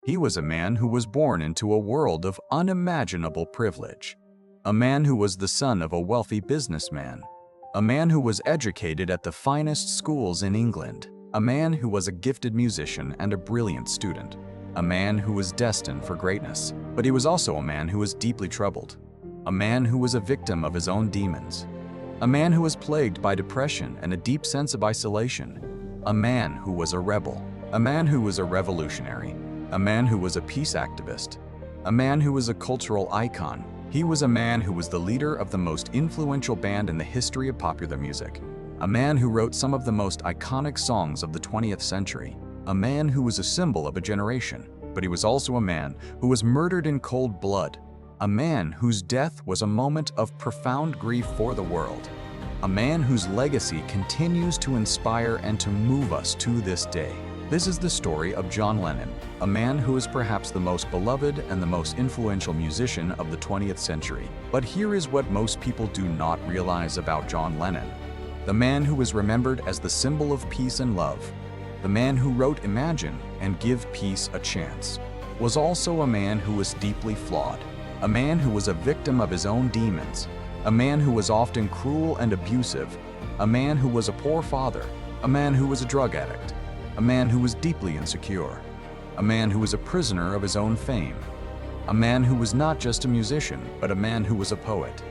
He was a man who was born into a world of unimaginable privilege. A man who was the son of a wealthy businessman. A man who was educated at the finest schools in England. A man who was a gifted musician and a brilliant student. A man who was destined for greatness. But he was also a man who was deeply troubled. A man who was a victim of his own demons. A man who was plagued by depression and a deep sense of isolation. A man who was a rebel. A man who was a revolutionary. A man who was a peace activist. A man who was a cultural icon. He was a man who was the leader of the most influential band in the history of popular music. A man who wrote some of the most iconic songs of the 20th century. A man who was a symbol of a generation. But he was also a man who was murdered in cold blood. A man whose death was a moment of profound grief for the world. A man whose legacy continues to inspire and to move us to this day. This is the story of John Lennon, a man who is perhaps the most beloved and the most influential musician of the 20th century. But here is what most people do not realize about John Lennon. The man who is remembered as the symbol of peace and love, the man who wrote Imagine and Give Peace a Chance, was also a man who was deeply flawed, a man who was a victim of his own demons, a man who was often cruel and abusive, a man who was a poor father, a man who was a drug addict, a man who was deeply insecure, a man who was a prisoner of his own fame, a man who was not just a musician, but a man who was a poet,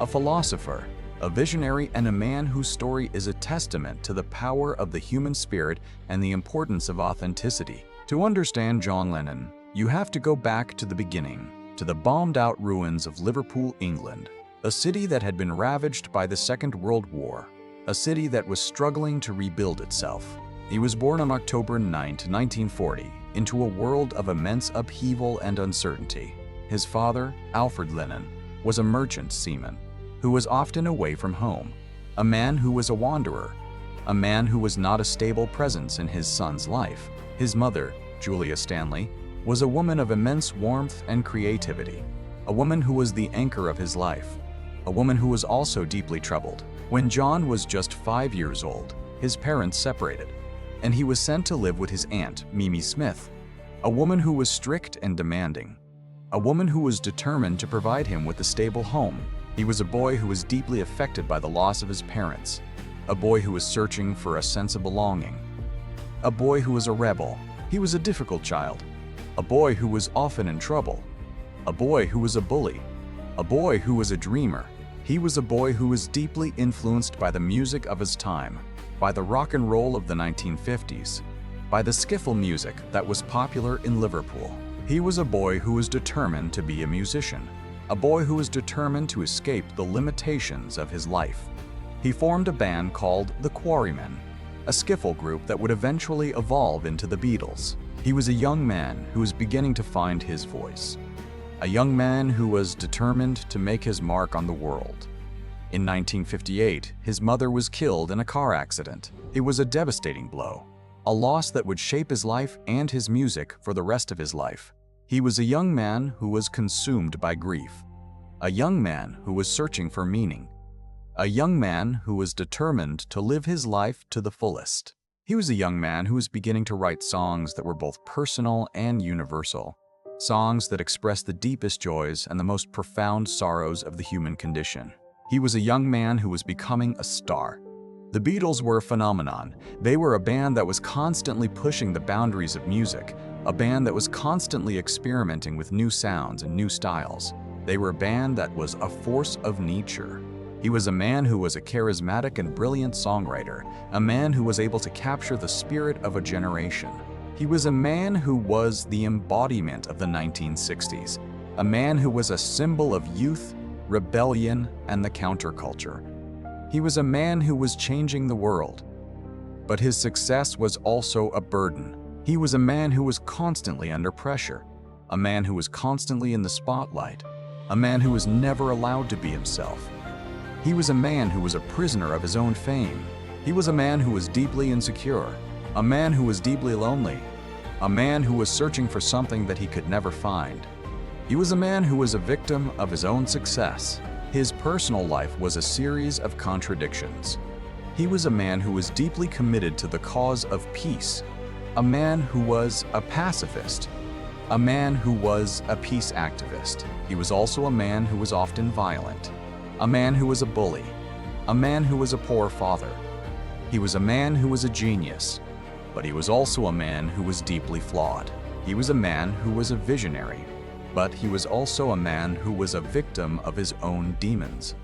a philosopher, a visionary, and a man whose story is a testament to the power of the human spirit and the importance of authenticity. To understand John Lennon, you have to go back to the beginning, to the bombed-out ruins of Liverpool, England, a city that had been ravaged by the Second World War, a city that was struggling to rebuild itself. He was born on October 9, 1940, into a world of immense upheaval and uncertainty. His father, Alfred Lennon, was a merchant seaman who was often away from home, a man who was a wanderer, a man who was not a stable presence in his son's life. His mother, Julia Stanley, was a woman of immense warmth and creativity, a woman who was the anchor of his life, a woman who was also deeply troubled. When John was just 5 years old, his parents separated, and he was sent to live with his aunt, Mimi Smith, a woman who was strict and demanding, a woman who was determined to provide him with a stable home. He was a boy who was deeply affected by the loss of his parents, a boy who was searching for a sense of belonging, a boy who was a rebel. He was a difficult child, a boy who was often in trouble, a boy who was a bully, a boy who was a dreamer. He was a boy who was deeply influenced by the music of his time, by the rock and roll of the 1950s, by the skiffle music that was popular in Liverpool. He was a boy who was determined to be a musician, a boy who was determined to escape the limitations of his life. He formed a band called the Quarrymen, a skiffle group that would eventually evolve into the Beatles. He was a young man who was beginning to find his voice, a young man who was determined to make his mark on the world. In 1958, his mother was killed in a car accident. It was a devastating blow, a loss that would shape his life and his music for the rest of his life. He was a young man who was consumed by grief, a young man who was searching for meaning, a young man who was determined to live his life to the fullest. He was a young man who was beginning to write songs that were both personal and universal, songs that expressed the deepest joys and the most profound sorrows of the human condition. He was a young man who was becoming a star. The Beatles were a phenomenon. They were a band that was constantly pushing the boundaries of music, a band that was constantly experimenting with new sounds and new styles. They were a band that was a force of nature. He was a man who was a charismatic and brilliant songwriter, a man who was able to capture the spirit of a generation. He was a man who was the embodiment of the 1960s, a man who was a symbol of youth, rebellion, and the counterculture. He was a man who was changing the world, but his success was also a burden. He was a man who was constantly under pressure, a man who was constantly in the spotlight, a man who was never allowed to be himself. He was a man who was a prisoner of his own fame. He was a man who was deeply insecure, a man who was deeply lonely, a man who was searching for something that he could never find. He was a man who was a victim of his own success. His personal life was a series of contradictions. He was a man who was deeply committed to the cause of peace, a man who was a pacifist, a man who was a peace activist. He was also a man who was often violent, a man who was a bully, a man who was a poor father. He was a man who was a genius, but he was also a man who was deeply flawed. He was a man who was a visionary, but he was also a man who was a victim of his own demons.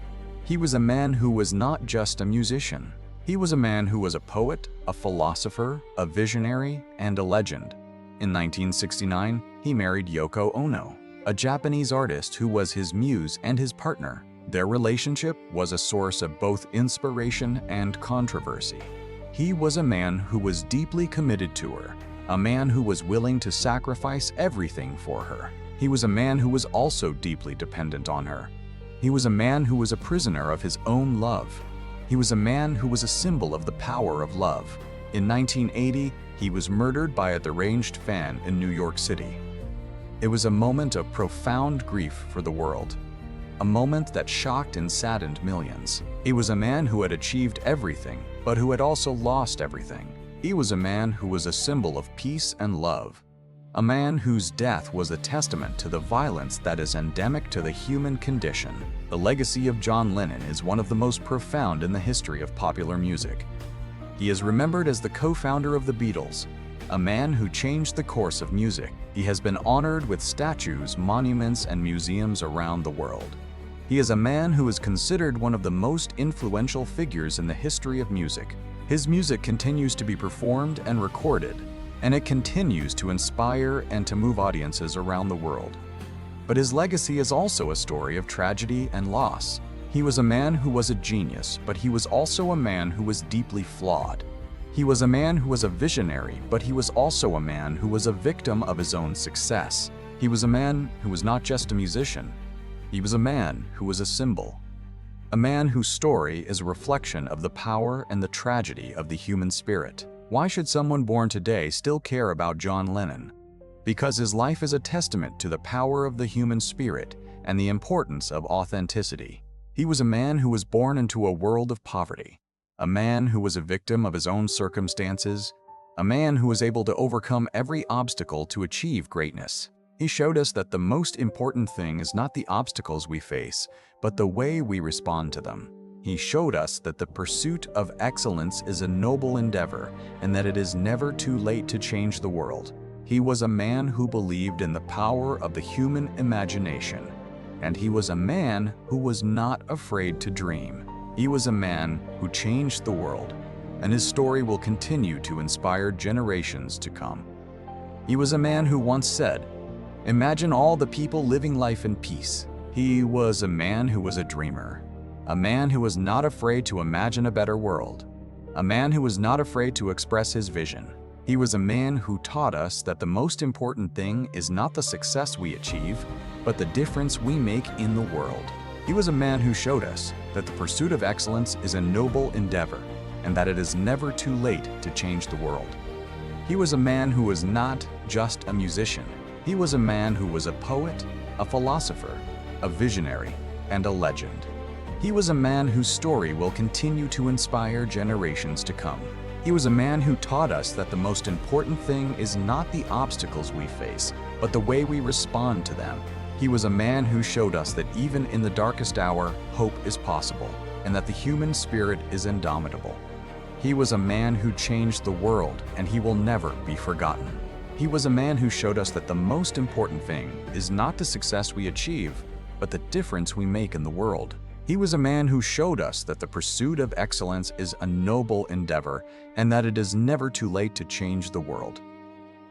He was a man who was not just a musician. He was a man who was a poet, a philosopher, a visionary, and a legend. In 1969, he married Yoko Ono, a Japanese artist who was his muse and his partner. Their relationship was a source of both inspiration and controversy. He was a man who was deeply committed to her, a man who was willing to sacrifice everything for her. He was a man who was also deeply dependent on her. He was a man who was a prisoner of his own love. He was a man who was a symbol of the power of love. In 1980, he was murdered by a deranged fan in New York City. It was a moment of profound grief for the world, a moment that shocked and saddened millions. He was a man who had achieved everything, but who had also lost everything. He was a man who was a symbol of peace and love, a man whose death was a testament to the violence that is endemic to the human condition. The legacy of John Lennon is one of the most profound in the history of popular music. He is remembered as the co-founder of the Beatles, a man who changed the course of music. He has been honored with statues, monuments, and museums around the world. He is a man who is considered one of the most influential figures in the history of music. His music continues to be performed and recorded, and it continues to inspire and to move audiences around the world. But his legacy is also a story of tragedy and loss. He was a man who was a genius, but he was also a man who was deeply flawed. He was a man who was a visionary, but he was also a man who was a victim of his own success. He was a man who was not just a musician. He was a man who was a symbol. A man whose story is a reflection of the power and the tragedy of the human spirit. Why should someone born today still care about John Lennon? Because his life is a testament to the power of the human spirit and the importance of authenticity. He was a man who was born into a world of poverty, a man who was a victim of his own circumstances, a man who was able to overcome every obstacle to achieve greatness. He showed us that the most important thing is not the obstacles we face, but the way we respond to them. He showed us that the pursuit of excellence is a noble endeavor and that it is never too late to change the world. He was a man who believed in the power of the human imagination, and he was a man who was not afraid to dream. He was a man who changed the world, and his story will continue to inspire generations to come. He was a man who once said, "Imagine all the people living life in peace." He was a man who was a dreamer, a man who was not afraid to imagine a better world, a man who was not afraid to express his vision. He was a man who taught us that the most important thing is not the success we achieve, but the difference we make in the world. He was a man who showed us that the pursuit of excellence is a noble endeavor and that it is never too late to change the world. He was a man who was not just a musician. He was a man who was a poet, a philosopher, a visionary, and a legend. He was a man whose story will continue to inspire generations to come. He was a man who taught us that the most important thing is not the obstacles we face, but the way we respond to them. He was a man who showed us that even in the darkest hour, hope is possible, and that the human spirit is indomitable. He was a man who changed the world, and he will never be forgotten. He was a man who showed us that the most important thing is not the success we achieve, but the difference we make in the world. He was a man who showed us that the pursuit of excellence is a noble endeavor and that it is never too late to change the world.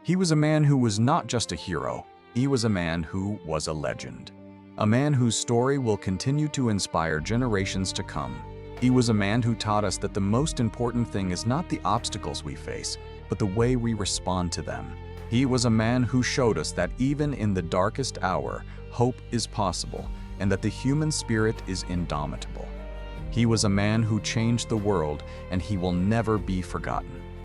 He was a man who was not just a hero, he was a man who was a legend. A man whose story will continue to inspire generations to come. He was a man who taught us that the most important thing is not the obstacles we face, but the way we respond to them. He was a man who showed us that even in the darkest hour, hope is possible, and that the human spirit is indomitable. He was a man who changed the world, and he will never be forgotten.